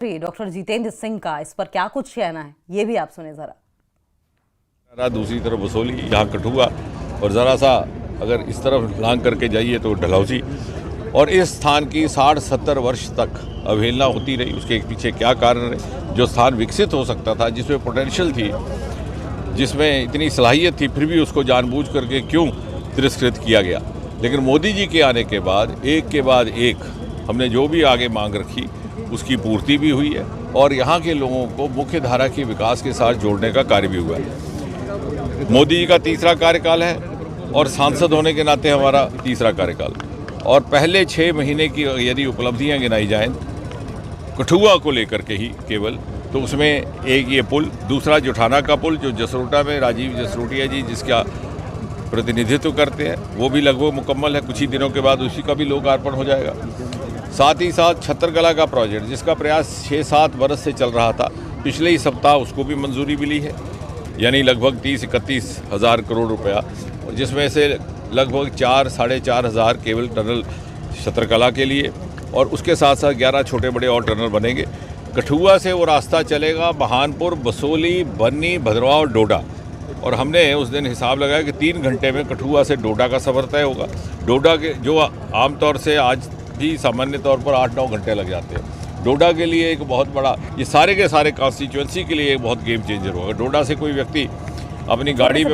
Doctor Jitendra Singh का इस पर क्या कुछ कहना है, ये भी आप सुने जरा। दूसरी तरफ बसोली, यहाँ कठुआ, और ज़रा सा अगर इस तरफ लांग करके जाइए तो डलहौजी। और इस स्थान की 60-70 वर्ष तक अवहेलना होती रही। उसके पीछे क्या कारण है? जो स्थान विकसित हो सकता था, जिसमें पोटेंशियल थी, जिसमें इतनी सलाहियत थी, फिर भी उसको जानबूझ करके क्यों तिरस्कृत किया गया। लेकिन मोदी जी के आने के बाद एक हमने जो भी आगे मांग रखी उसकी पूर्ति भी हुई है, और यहाँ के लोगों को मुख्य धारा के विकास के साथ जोड़ने का कार्य भी हुआ है। मोदी जी का तीसरा कार्यकाल है और सांसद होने के नाते हमारा तीसरा कार्यकाल। और पहले 6 महीने की यदि उपलब्धियां गिनाई जाएं कठुआ को लेकर के ही केवल, तो उसमें एक ये पुल, दूसरा जुठाना का पुल जो जसरोटा में राजीव जसरोटिया जी जिसका प्रतिनिधित्व करते हैं, वो भी लगभग मुकम्मल है। कुछ ही दिनों के बाद उसी का भी लोकार्पण हो जाएगा। साथ ही साथ छत्तरकला का प्रोजेक्ट, जिसका प्रयास 6-7 बरस से चल रहा था, पिछले ही सप्ताह उसको भी मंजूरी मिली है, यानी लगभग 30-31 हज़ार करोड़ रुपया, जिसमें से लगभग 4-4.5 हज़ार केवल टनल छत्तरकला के लिए, और उसके साथ साथ 11 छोटे बड़े और टनल बनेंगे। कठुआ से वो रास्ता चलेगा बहानपुर, बसोली, बन्नी, भद्रवाह और डोडा। और हमने उस दिन हिसाब लगाया कि 3 घंटे में कठुआ से डोडा का सफ़र तय होगा। डोडा के जो आमतौर से आज भी सामान्य तौर पर 8-9 घंटे लग जाते हैं, डोडा के लिए एक बहुत बड़ा, ये सारे के सारे कॉन्स्टिट्यूएंसी के लिए एक बहुत गेम चेंजर होगा। डोडा से कोई व्यक्ति अपनी गाड़ी में